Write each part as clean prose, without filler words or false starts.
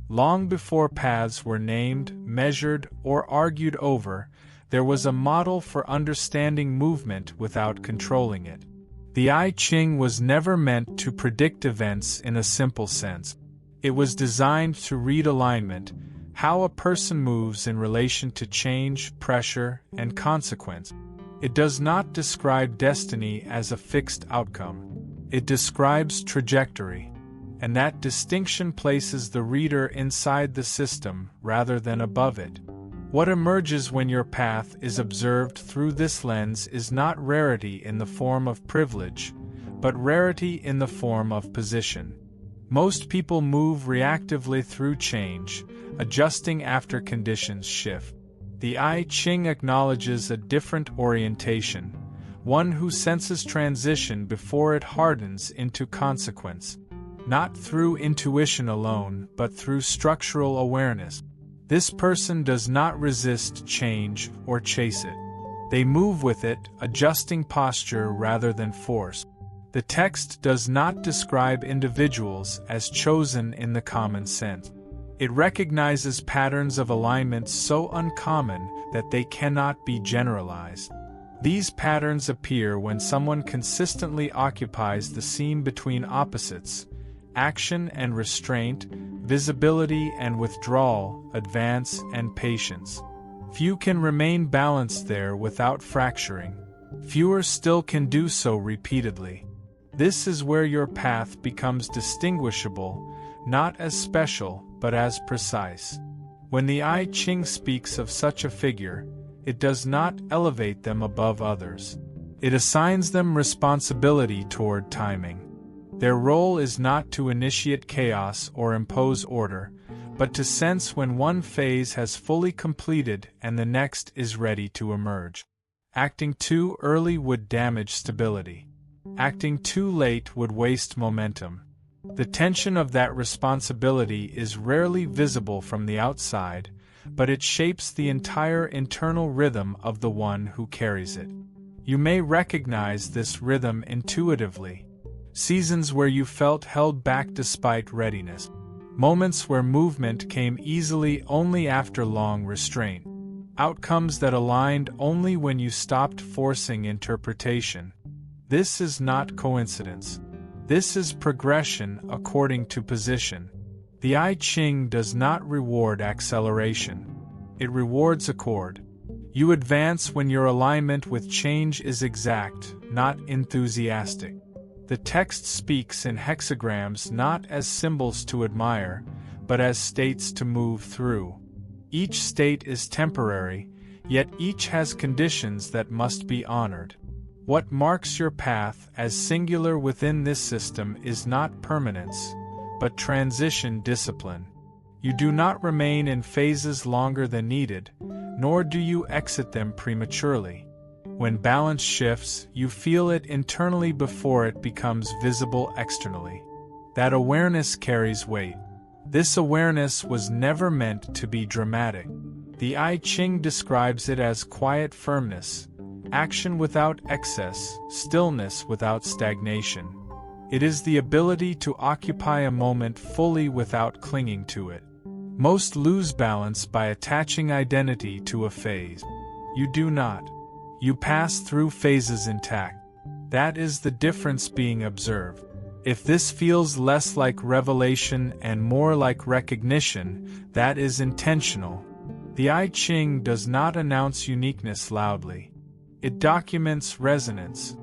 Long before paths were named, measured, or argued over, there was a model for understanding movement without controlling it. The I Ching was never meant to predict events in a simple sense. It was designed to read alignment, how a person moves in relation to change, pressure, and consequence. It does not describe destiny as a fixed outcome. It describes trajectory, and that distinction places the reader inside the system rather than above it. What emerges when your path is observed through this lens is not rarity in the form of privilege, but rarity in the form of position. Most people move reactively through change, adjusting after conditions shift. The I Ching acknowledges a different orientation, one who senses transition before it hardens into consequence. Not through intuition alone, but through structural awareness. This person does not resist change or chase it. They move with it, adjusting posture rather than force. The text does not describe individuals as chosen in the common sense. It recognizes patterns of alignment so uncommon that they cannot be generalized. These patterns appear when someone consistently occupies the seam between opposites, action and restraint, visibility and withdrawal, advance and patience. Few can remain balanced there without fracturing. Fewer still can do so repeatedly. This is where your path becomes distinguishable, not as special, but as precise. When the I Ching speaks of such a figure, it does not elevate them above others. It assigns them responsibility toward timing. Their role is not to initiate chaos or impose order, but to sense when one phase has fully completed and the next is ready to emerge. Acting too early would damage stability. Acting too late would waste momentum. The tension of that responsibility is rarely visible from the outside, but it shapes the entire internal rhythm of the one who carries it. You may recognize this rhythm intuitively. Seasons where you felt held back despite readiness. Moments where movement came easily only after long restraint. Outcomes that aligned only when you stopped forcing interpretation. This is not coincidence. This is progression according to position. The I Ching does not reward acceleration. It rewards accord. You advance when your alignment with change is exact, not enthusiastic. The text speaks in hexagrams not as symbols to admire, but as states to move through. Each state is temporary, yet each has conditions that must be honored. What marks your path as singular within this system is not permanence, but transition discipline. You do not remain in phases longer than needed, nor do you exit them prematurely. When balance shifts, you feel it internally before it becomes visible externally. That awareness carries weight. This awareness was never meant to be dramatic. The I Ching describes it as quiet firmness, action without excess, stillness without stagnation. It is the ability to occupy a moment fully without clinging to it. Most lose balance by attaching identity to a phase. You do not. You pass through phases intact. That is the difference being observed. If this feels less like revelation and more like recognition, that is intentional. The I Ching does not announce uniqueness loudly. It documents resonance.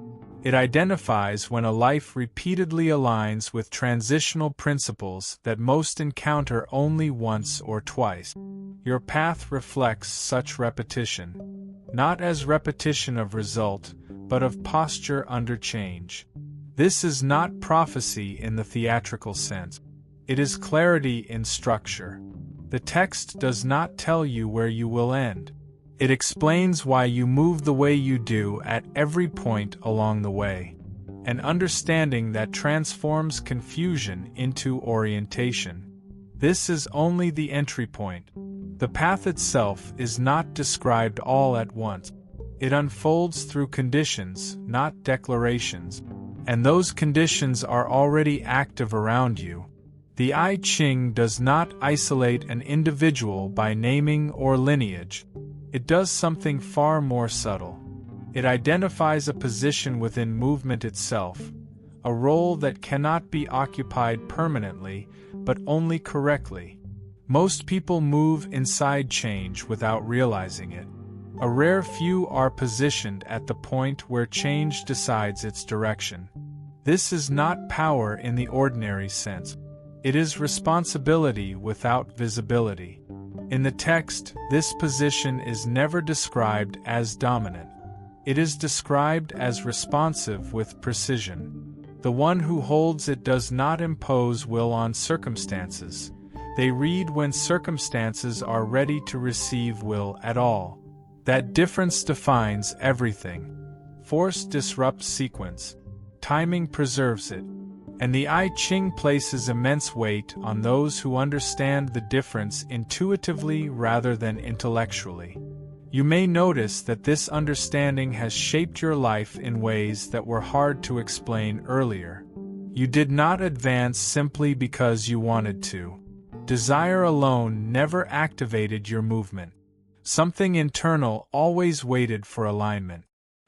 It identifies when a life repeatedly aligns with transitional principles that most encounter only once or twice. Your path reflects such repetition. Not as repetition of result, but of posture under change. This is not prophecy in the theatrical sense. It is clarity in structure. The text does not tell you where you will end. It explains why you move the way you do at every point along the way. An understanding that transforms confusion into orientation. This is only the entry point. The path itself is not described all at once. It unfolds through conditions, not declarations. And those conditions are already active around you. The I Ching does not isolate an individual by naming or lineage. It does something far more subtle. It identifies a position within movement itself, a role that cannot be occupied permanently, but only correctly. Most people move inside change without realizing it. A rare few are positioned at the point where change decides its direction. This is not power in the ordinary sense. It is responsibility without visibility. In the text, this position is never described as dominant. It is described as responsive with precision. The one who holds it does not impose will on circumstances. They read when circumstances are ready to receive will at all. That difference defines everything. Force disrupts sequence. Timing preserves it. And the I Ching places immense weight on those who understand the difference intuitively rather than intellectually. You may notice that this understanding has shaped your life in ways that were hard to explain earlier. You did not advance simply because you wanted to. Desire alone never activated your movement. Something internal always waited for alignment.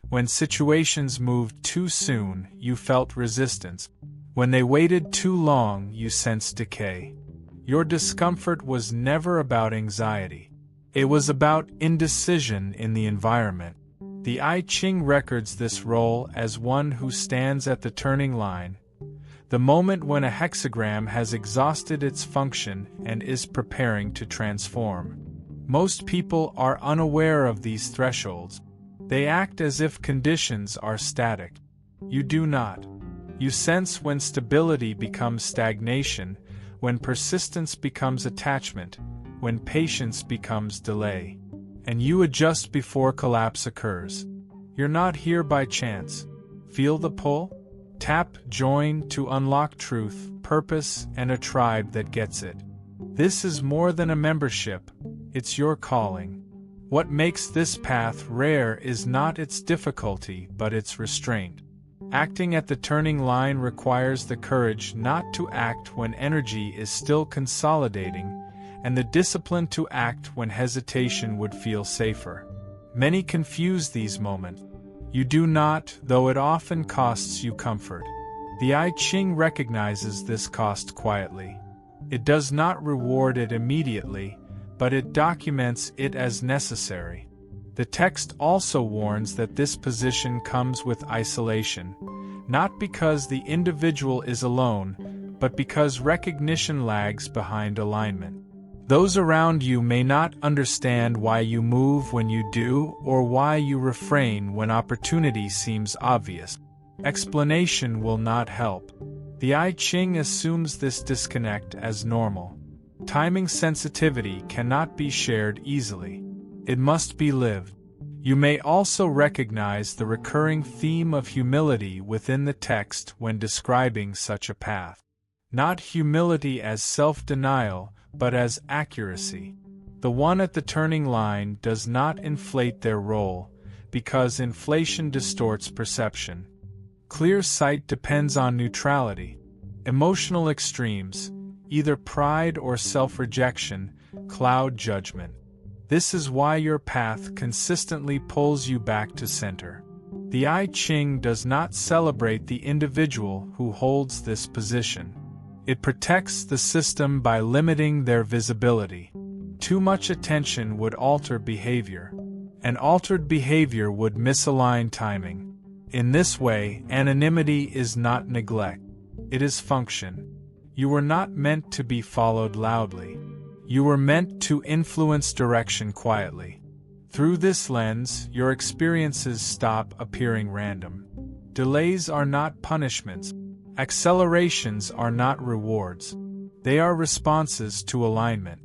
When situations moved too soon, you felt resistance. When they waited too long, you sensed decay. Your discomfort was never about anxiety. It was about indecision in the environment. The I Ching records this role as one who stands at the turning line, the moment when a hexagram has exhausted its function and is preparing to transform. Most people are unaware of these thresholds. They act as if conditions are static. You do not. You sense when stability becomes stagnation, when persistence becomes attachment, when patience becomes delay. And you adjust before collapse occurs. You're not here by chance. Feel the pull? Tap join to unlock truth, purpose, and a tribe that gets it. This is more than a membership. It's your calling. What makes this path rare is not its difficulty, but its restraint. Acting at the turning line requires the courage not to act when energy is still consolidating, and the discipline to act when hesitation would feel safer. Many confuse these moments. You do not, though it often costs you comfort. The I Ching recognizes this cost quietly. It does not reward it immediately, but it documents it as necessary. The text also warns that this position comes with isolation, not because the individual is alone, but because recognition lags behind alignment. Those around you may not understand why you move when you do, or why you refrain when opportunity seems obvious. Explanation will not help. The I Ching assumes this disconnect as normal. Timing sensitivity cannot be shared easily. It must be lived. You may also recognize the recurring theme of humility within the text when describing such a path. Not humility as self-denial, but as accuracy. The one at the turning line does not inflate their role, because inflation distorts perception. Clear sight depends on neutrality. Emotional extremes, either pride or self-rejection, cloud judgment. This is why your path consistently pulls you back to center. The I Ching does not celebrate the individual who holds this position. It protects the system by limiting their visibility. Too much attention would alter behavior. An altered behavior would misalign timing. In this way, anonymity is not neglect. It is function. You were not meant to be followed loudly. You were meant to influence direction quietly. Through this lens, your experiences stop appearing random. Delays are not punishments. Accelerations are not rewards. They are responses to alignment.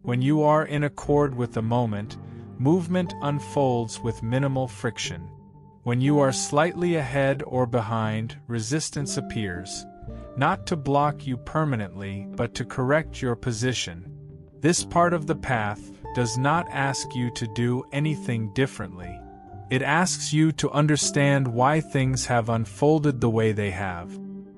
When you are in accord with the moment, movement unfolds with minimal friction. When you are slightly ahead or behind, resistance appears, not to block you permanently, but to correct your position. This part of the path does not ask you to do anything differently. It asks you to understand why things have unfolded the way they have.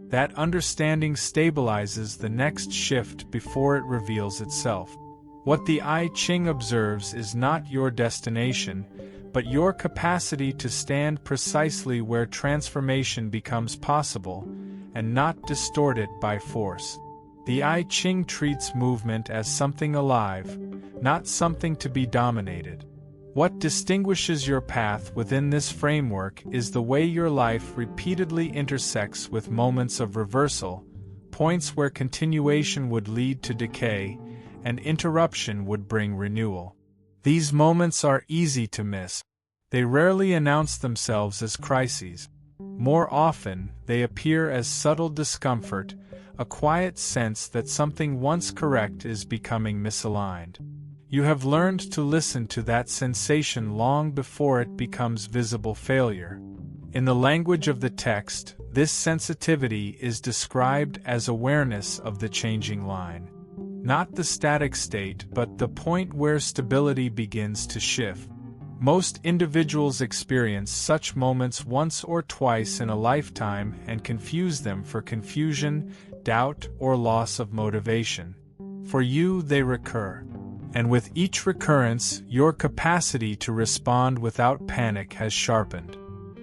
That understanding stabilizes the next shift before it reveals itself. What the I Ching observes is not your destination, but your capacity to stand precisely where transformation becomes possible, and not distort it by force. The I Ching treats movement as something alive, not something to be dominated. What distinguishes your path within this framework is the way your life repeatedly intersects with moments of reversal, points where continuation would lead to decay, and interruption would bring renewal. These moments are easy to miss. They rarely announce themselves as crises. More often, they appear as subtle discomfort, a quiet sense that something once correct is becoming misaligned. You have learned to listen to that sensation long before it becomes visible failure. In the language of the text, this sensitivity is described as awareness of the changing line. Not the static state, but the point where stability begins to shift. Most individuals experience such moments once or twice in a lifetime and confuse them for confusion, doubt, or loss of motivation. For you, they recur. And with each recurrence, your capacity to respond without panic has sharpened.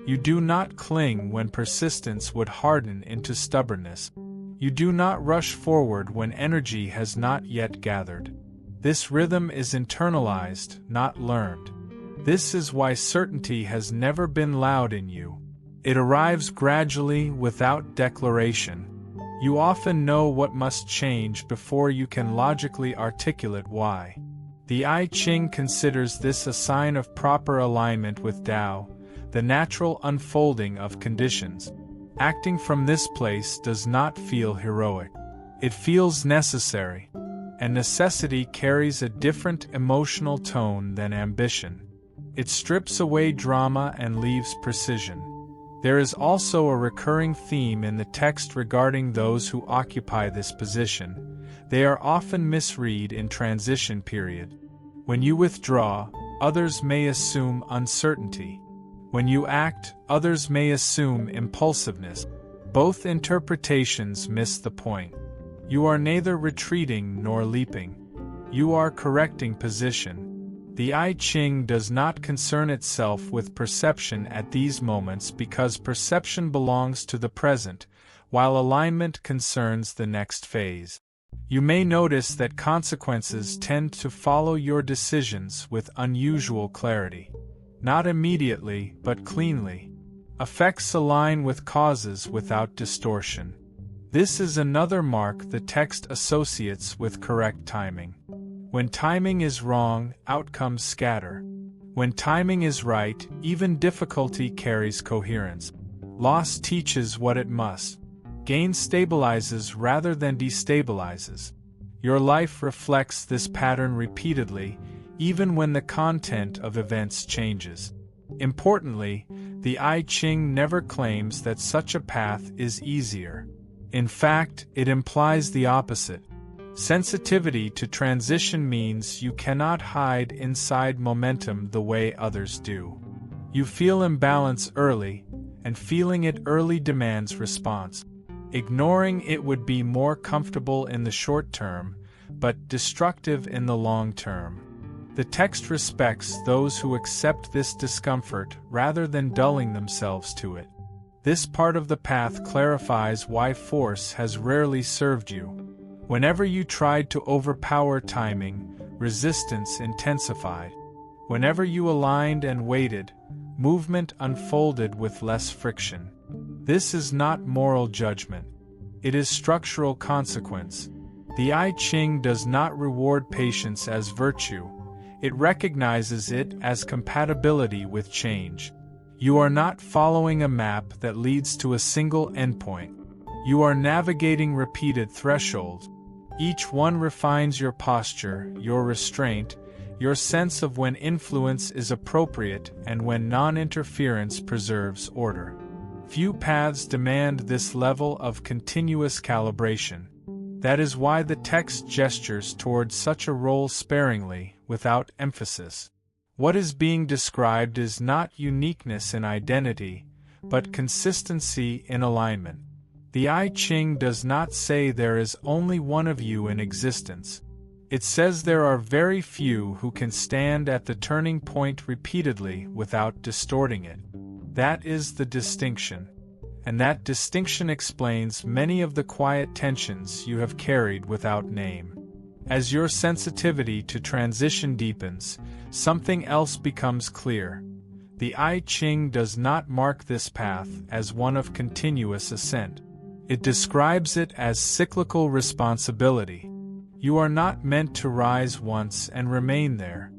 You do not cling when persistence would harden into stubbornness. You do not rush forward when energy has not yet gathered. This rhythm is internalized, not learned. This is why certainty has never been loud in you. It arrives gradually, without declaration. You often know what must change before you can logically articulate why. The I Ching considers this a sign of proper alignment with Tao, the natural unfolding of conditions. Acting from this place does not feel heroic. It feels necessary. And necessity carries a different emotional tone than ambition. It strips away drama and leaves precision. There is also a recurring theme in the text regarding those who occupy this position. They are often misread in transition period. When you withdraw, others may assume uncertainty. When you act, others may assume impulsiveness. Both interpretations miss the point. You are neither retreating nor leaping. You are correcting position. The I Ching does not concern itself with perception at these moments because perception belongs to the present, while alignment concerns the next phase. You may notice that consequences tend to follow your decisions with unusual clarity. Not immediately, but cleanly. Effects align with causes without distortion. This is another mark the text associates with correct timing. When timing is wrong, outcomes scatter. When timing is right, even difficulty carries coherence. Loss teaches what it must. Gain stabilizes rather than destabilizes. Your life reflects this pattern repeatedly, even when the content of events changes. Importantly, the I Ching never claims that such a path is easier. In fact, it implies the opposite. Sensitivity to transition means you cannot hide inside momentum the way others do. You feel imbalance early, and feeling it early demands response. Ignoring it would be more comfortable in the short term, but destructive in the long term. The text respects those who accept this discomfort rather than dulling themselves to it. This part of the path clarifies why force has rarely served you. Whenever you tried to overpower timing, resistance intensified. Whenever you aligned and waited, movement unfolded with less friction. This is not moral judgment. It is structural consequence. The I Ching does not reward patience as virtue. It recognizes it as compatibility with change. You are not following a map that leads to a single endpoint. You are navigating repeated thresholds. Each one refines your posture, your restraint, your sense of when influence is appropriate and when non-interference preserves order. Few paths demand this level of continuous calibration. That is why the text gestures towards such a role sparingly, without emphasis. What is being described is not uniqueness in identity, but consistency in alignment. The I Ching does not say there is only one of you in existence. It says there are very few who can stand at the turning point repeatedly without distorting it. That is the distinction. And that distinction explains many of the quiet tensions you have carried without name. As your sensitivity to transition deepens, something else becomes clear. The I Ching does not mark this path as one of continuous ascent. It describes it as cyclical responsibility. You are not meant to rise once and remain there.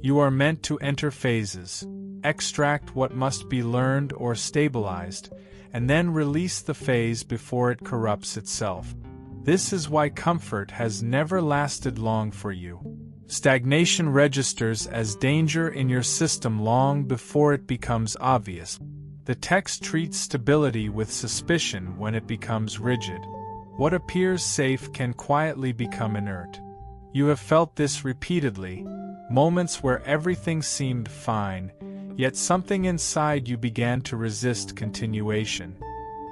You are meant to enter phases, extract what must be learned or stabilized, and then release the phase before it corrupts itself. This is why comfort has never lasted long for you. Stagnation registers as danger in your system long before it becomes obvious. The text treats stability with suspicion when it becomes rigid. What appears safe can quietly become inert. You have felt this repeatedly, moments where everything seemed fine, yet something inside you began to resist continuation.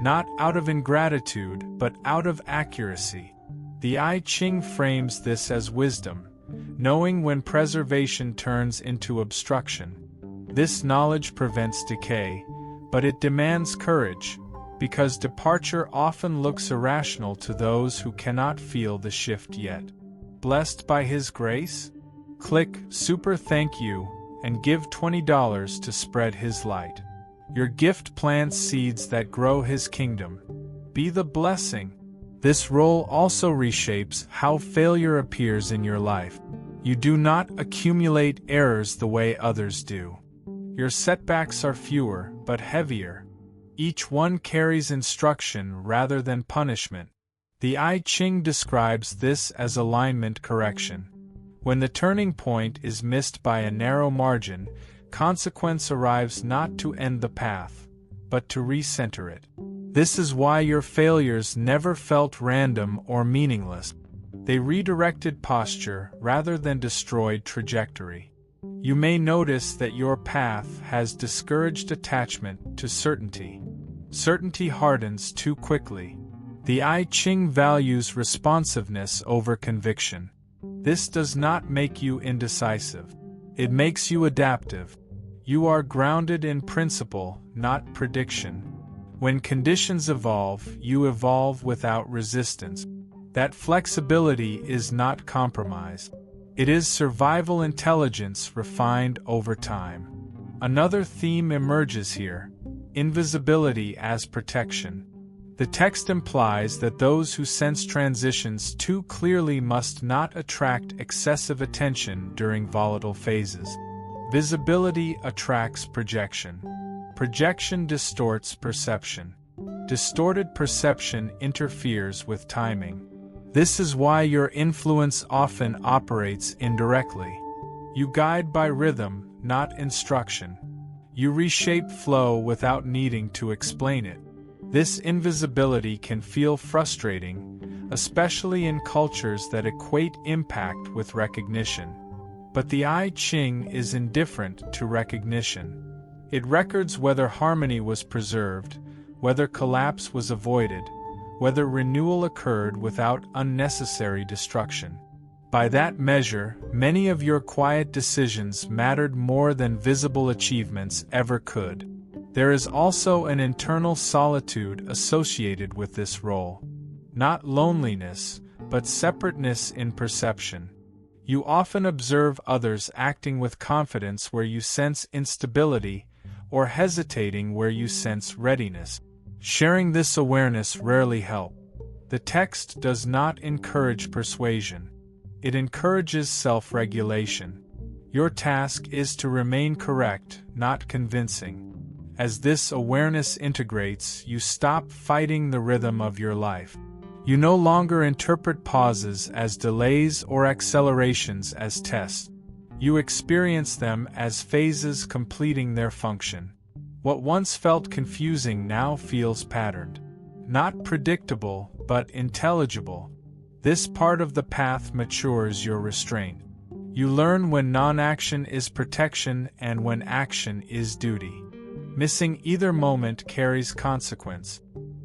Not out of ingratitude, but out of accuracy. The I Ching frames this as wisdom, knowing when preservation turns into obstruction. This knowledge prevents decay, but it demands courage, because departure often looks irrational to those who cannot feel the shift yet. Blessed by His grace? Click Super Thank You and give $20 to spread His light. Your gift plants seeds that grow His kingdom. Be the blessing. This role also reshapes how failure appears in your life. You do not accumulate errors the way others do. Your setbacks are fewer, but heavier. Each one carries instruction rather than punishment. The I Ching describes this as alignment correction. When the turning point is missed by a narrow margin, consequence arrives not to end the path, but to recenter it. This is why your failures never felt random or meaningless. They redirected posture rather than destroyed trajectory. You may notice that your path has discouraged attachment to certainty. Certainty hardens too quickly. The I Ching values responsiveness over conviction. This does not make you indecisive. It makes you adaptive. You are grounded in principle, not prediction. When conditions evolve, you evolve without resistance. That flexibility is not compromise. It is survival intelligence refined over time. Another theme emerges here: invisibility as protection. The text implies that those who sense transitions too clearly must not attract excessive attention during volatile phases. Visibility attracts projection. Projection distorts perception. Distorted perception interferes with timing. This is why your influence often operates indirectly. You guide by rhythm, not instruction. You reshape flow without needing to explain it. This invisibility can feel frustrating, especially in cultures that equate impact with recognition. But the I Ching is indifferent to recognition. It records whether harmony was preserved, whether collapse was avoided, whether renewal occurred without unnecessary destruction. By that measure, many of your quiet decisions mattered more than visible achievements ever could. There is also an internal solitude associated with this role. Not loneliness, but separateness in perception. You often observe others acting with confidence where you sense instability, or hesitating where you sense readiness. Sharing this awareness rarely helps. The text does not encourage persuasion. It encourages self-regulation. Your task is to remain correct, not convincing. As this awareness integrates, you stop fighting the rhythm of your life. You no longer interpret pauses as delays or accelerations as tests. You experience them as phases completing their function. What once felt confusing now feels patterned. Not predictable, but intelligible. This part of the path matures your restraint. You learn when non-action is protection and when action is duty. Missing either moment carries consequence.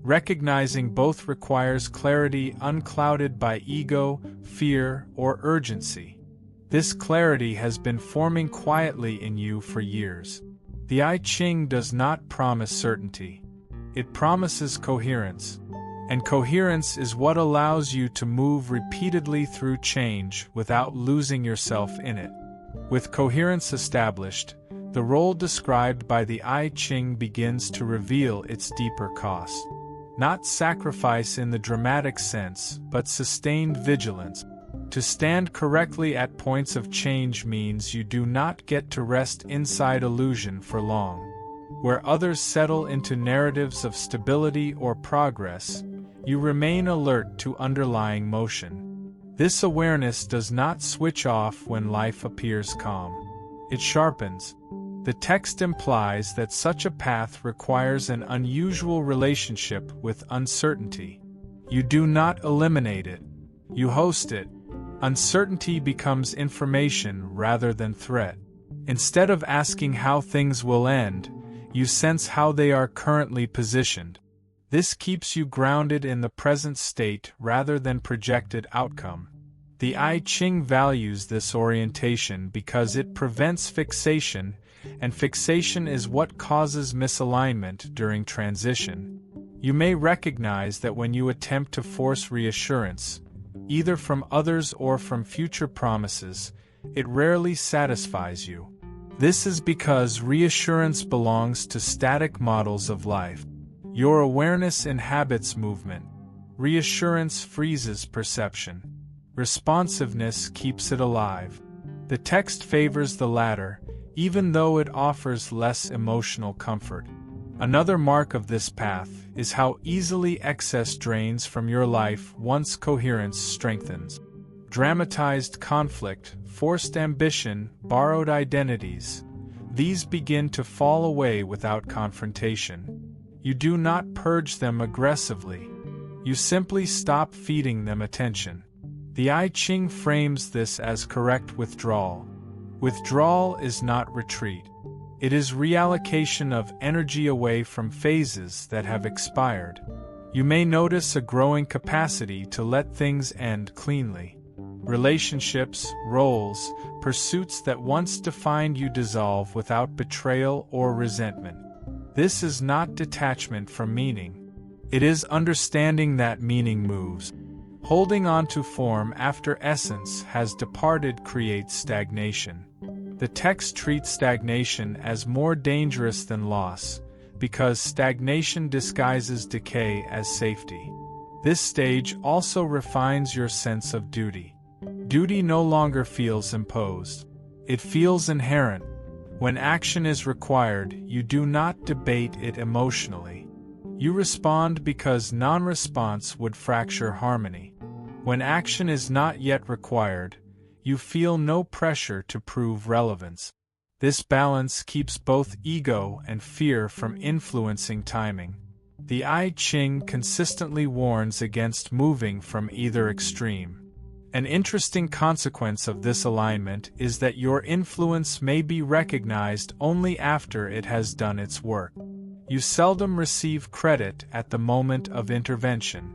Recognizing both requires clarity unclouded by ego, fear, or urgency. This clarity has been forming quietly in you for years. The I Ching does not promise certainty. It promises coherence. And coherence is what allows you to move repeatedly through change without losing yourself in it. With coherence established, the role described by the I Ching begins to reveal its deeper cost. Not sacrifice in the dramatic sense, but sustained vigilance. To stand correctly at points of change means you do not get to rest inside illusion for long. Where others settle into narratives of stability or progress, you remain alert to underlying motion. This awareness does not switch off when life appears calm. It sharpens. The text implies that such a path requires an unusual relationship with uncertainty. You do not eliminate it. You host it. Uncertainty becomes information rather than threat. Instead of asking how things will end, you sense how they are currently positioned. This keeps you grounded in the present state rather than projected outcome. The I Ching values this orientation because it prevents fixation, and fixation is what causes misalignment during transition. You may recognize that when you attempt to force reassurance, either from others or from future promises, it rarely satisfies you. This is because reassurance belongs to static models of life. Your awareness inhabits movement. Reassurance freezes perception. Responsiveness keeps it alive. The text favors the latter, even though it offers less emotional comfort. Another mark of this path is how easily excess drains from your life once coherence strengthens. Dramatized conflict, forced ambition, borrowed identities. These begin to fall away without confrontation. You do not purge them aggressively. You simply stop feeding them attention. The I Ching frames this as correct withdrawal. Withdrawal is not retreat. It is reallocation of energy away from phases that have expired. You may notice a growing capacity to let things end cleanly. Relationships, roles, pursuits that once defined you dissolve without betrayal or resentment. This is not detachment from meaning. It is understanding that meaning moves. Holding on to form after essence has departed creates stagnation. The text treats stagnation as more dangerous than loss, because stagnation disguises decay as safety. This stage also refines your sense of duty. Duty no longer feels imposed. It feels inherent. When action is required, you do not debate it emotionally. You respond because non-response would fracture harmony. When action is not yet required, you feel no pressure to prove relevance. This balance keeps both ego and fear from influencing timing. The I Ching consistently warns against moving from either extreme. An interesting consequence of this alignment is that your influence may be recognized only after it has done its work. You seldom receive credit at the moment of intervention.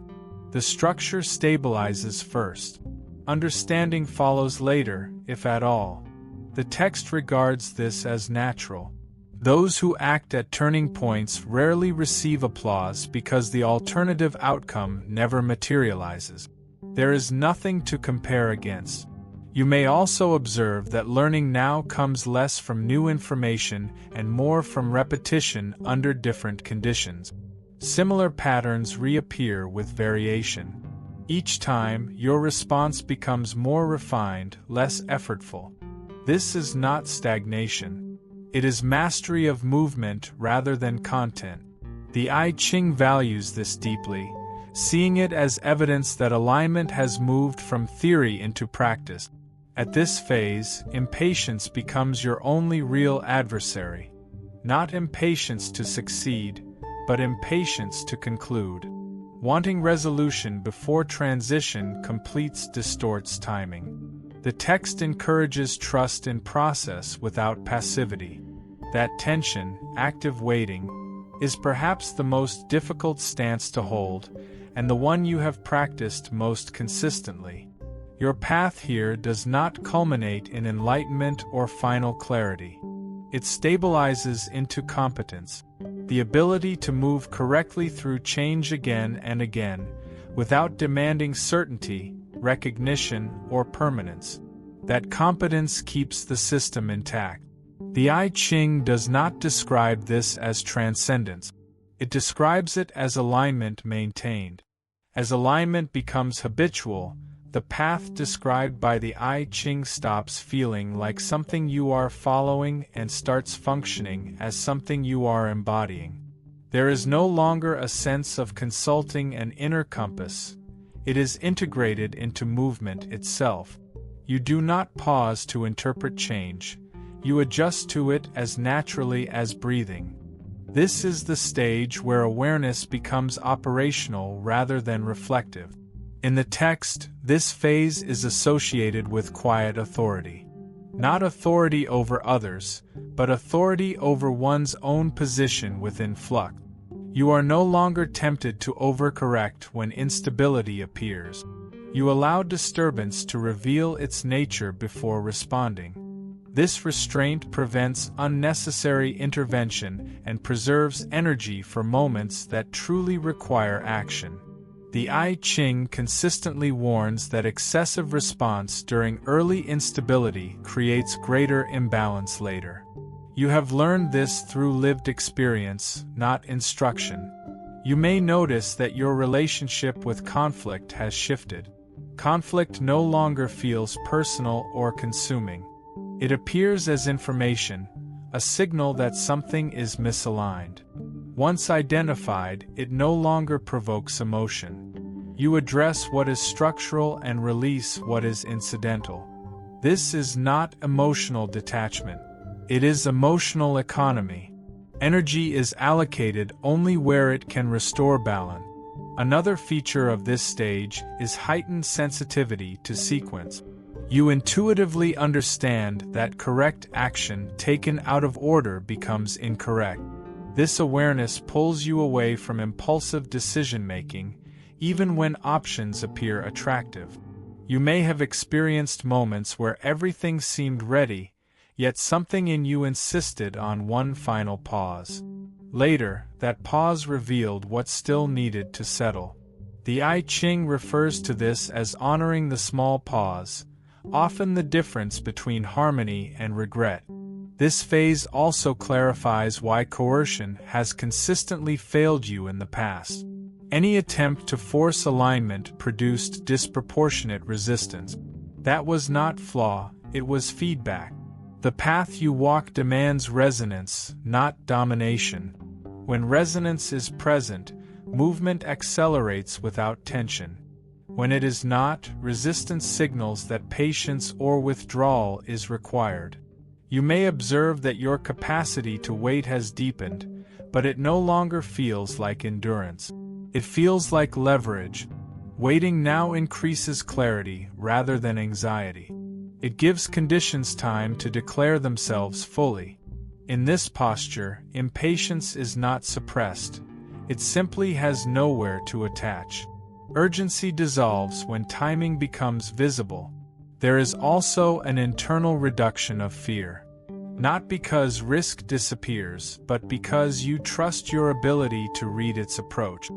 The structure stabilizes first. Understanding follows later, if at all. The text regards this as natural. Those who act at turning points rarely receive applause because the alternative outcome never materializes. There is nothing to compare against. You may also observe that learning now comes less from new information and more from repetition under different conditions. Similar patterns reappear with variation. Each time, your response becomes more refined, less effortful. This is not stagnation. It is mastery of movement rather than content. The I Ching values this deeply, seeing it as evidence that alignment has moved from theory into practice. At this phase, impatience becomes your only real adversary. Not impatience to succeed, but impatience to conclude. Wanting resolution before transition completes distorts timing. The text encourages trust in process without passivity. That tension, active waiting, is perhaps the most difficult stance to hold, and the one you have practiced most consistently. Your path here does not culminate in enlightenment or final clarity. It stabilizes into competence, the ability to move correctly through change again and again, without demanding certainty, recognition, or permanence. That competence keeps the system intact. The I Ching does not describe this as transcendence. It describes it as alignment maintained. As alignment becomes habitual, the path described by the I Ching stops feeling like something you are following and starts functioning as something you are embodying. There is no longer a sense of consulting an inner compass. It is integrated into movement itself. You do not pause to interpret change. You adjust to it as naturally as breathing. This is the stage where awareness becomes operational rather than reflective. In the text, this phase is associated with quiet authority. Not authority over others, but authority over one's own position within flux. You are no longer tempted to overcorrect when instability appears. You allow disturbance to reveal its nature before responding. This restraint prevents unnecessary intervention and preserves energy for moments that truly require action. The I Ching consistently warns that excessive response during early instability creates greater imbalance later. You have learned this through lived experience, not instruction. You may notice that your relationship with conflict has shifted. Conflict no longer feels personal or consuming. It appears as information, a signal that something is misaligned. Once identified, it no longer provokes emotion. You address what is structural and release what is incidental. This is not emotional detachment. It is emotional economy. Energy is allocated only where it can restore balance. Another feature of this stage is heightened sensitivity to sequence. You intuitively understand that correct action taken out of order becomes incorrect. This awareness pulls you away from impulsive decision-making, even when options appear attractive. You may have experienced moments where everything seemed ready, yet something in you insisted on one final pause. Later, that pause revealed what still needed to settle. The I Ching refers to this as honoring the small pause, often the difference between harmony and regret. This phase also clarifies why coercion has consistently failed you in the past. Any attempt to force alignment produced disproportionate resistance. That was not flaw, it was feedback. The path you walk demands resonance, not domination. When resonance is present, movement accelerates without tension. When it is not, resistance signals that patience or withdrawal is required. You may observe that your capacity to wait has deepened, but it no longer feels like endurance. It feels like leverage. Waiting now increases clarity rather than anxiety. It gives conditions time to declare themselves fully. In this posture, impatience is not suppressed. It simply has nowhere to attach. Urgency dissolves when timing becomes visible. There is also an internal reduction of fear. Not because risk disappears, but because you trust your ability to read its approach.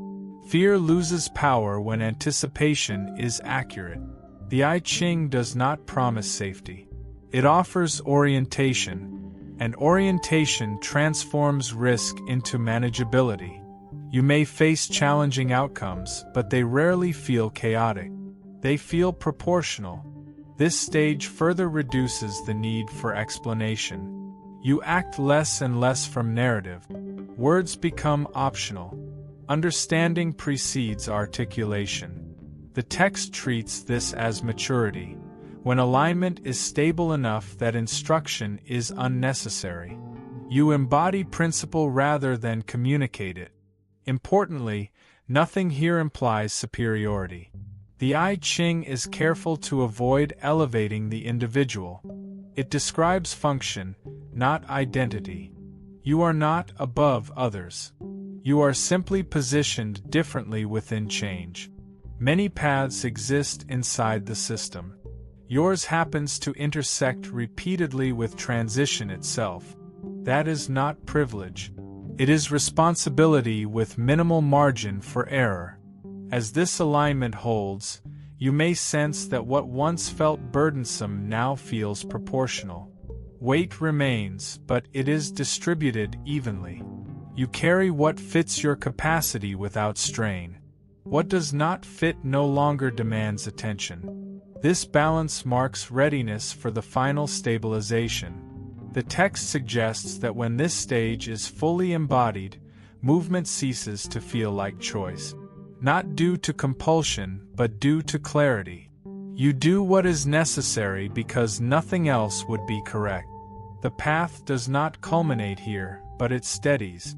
Fear loses power when anticipation is accurate. The I Ching does not promise safety. It offers orientation, and orientation transforms risk into manageability. You may face challenging outcomes, but they rarely feel chaotic. They feel proportional. This stage further reduces the need for explanation. You act less and less from narrative. Words become optional. Understanding precedes articulation. The text treats this as maturity, when alignment is stable enough that instruction is unnecessary. You embody principle rather than communicate it. Importantly, nothing here implies superiority. The I Ching is careful to avoid elevating the individual. It describes function, not identity. You are not above others. You are simply positioned differently within change. Many paths exist inside the system. Yours happens to intersect repeatedly with transition itself. That is not privilege. It is responsibility with minimal margin for error. As this alignment holds, you may sense that what once felt burdensome now feels proportional. Weight remains, but it is distributed evenly. You carry what fits your capacity without strain. What does not fit no longer demands attention. This balance marks readiness for the final stabilization. The text suggests that when this stage is fully embodied, movement ceases to feel like choice. Not due to compulsion, but due to clarity. You do what is necessary because nothing else would be correct. The path does not culminate here, but it steadies.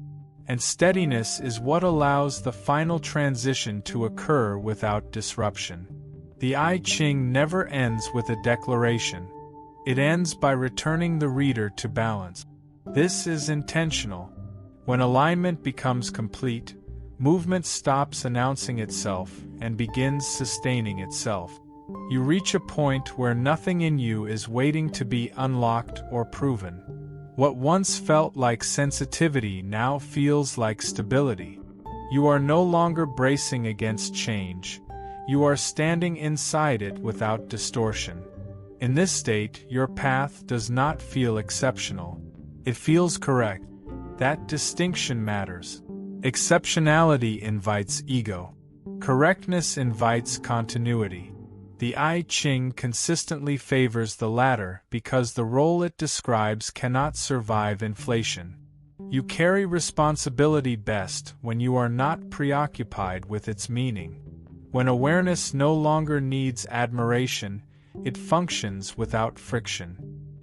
And steadiness is what allows the final transition to occur without disruption. The I Ching never ends with a declaration. It ends by returning the reader to balance. This is intentional. When alignment becomes complete, movement stops announcing itself and begins sustaining itself. You reach a point where nothing in you is waiting to be unlocked or proven. What once felt like sensitivity now feels like stability. You are no longer bracing against change. You are standing inside it without distortion. In this state, your path does not feel exceptional. It feels correct. That distinction matters. Exceptionality invites ego. Correctness invites continuity. The I Ching consistently favors the latter because the role it describes cannot survive inflation. You carry responsibility best when you are not preoccupied with its meaning. When awareness no longer needs admiration, it functions without friction.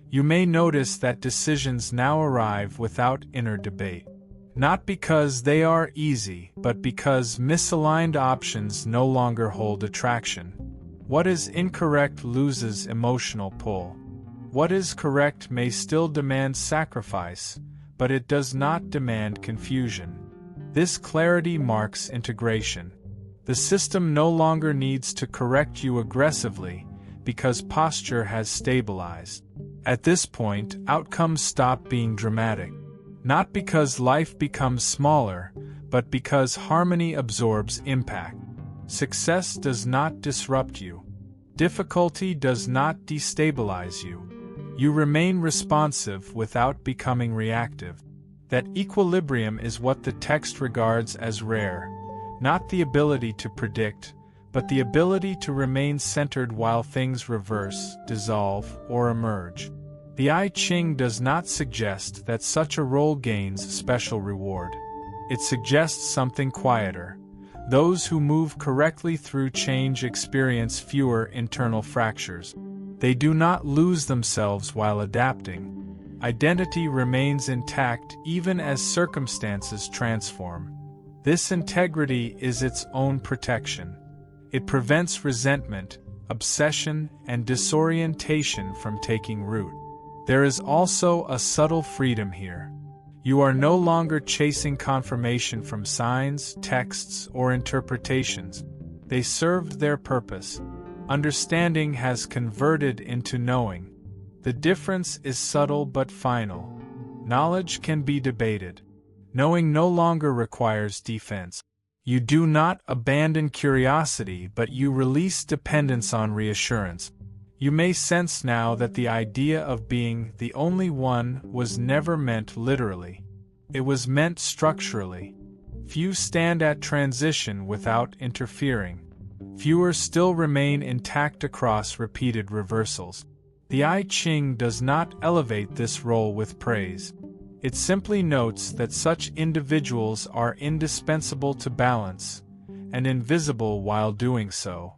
You may notice that decisions now arrive without inner debate. Not because they are easy, but because misaligned options no longer hold attraction. What is incorrect loses emotional pull. What is correct may still demand sacrifice, but it does not demand confusion. This clarity marks integration. The system no longer needs to correct you aggressively, because posture has stabilized. At this point, outcomes stop being dramatic. Not because life becomes smaller, but because harmony absorbs impact. Success does not disrupt you. Difficulty does not destabilize you. You remain responsive without becoming reactive. That equilibrium is what the text regards as rare, not the ability to predict, but the ability to remain centered while things reverse, dissolve, or emerge. The I Ching does not suggest that such a role gains special reward. It suggests something quieter. Those who move correctly through change experience fewer internal fractures. They do not lose themselves while adapting. Identity remains intact even as circumstances transform. This integrity is its own protection. It prevents resentment, obsession, and disorientation from taking root. There is also a subtle freedom here. You are no longer chasing confirmation from signs, texts, or interpretations. They served their purpose. Understanding has converted into knowing. The difference is subtle but final. Knowledge can be debated. Knowing no longer requires defense. You do not abandon curiosity, but you release dependence on reassurance. You may sense now that the idea of being the only one was never meant literally. It was meant structurally. Few stand at transition without interfering. Fewer still remain intact across repeated reversals. The I Ching does not elevate this role with praise. It simply notes that such individuals are indispensable to balance, and invisible while doing so.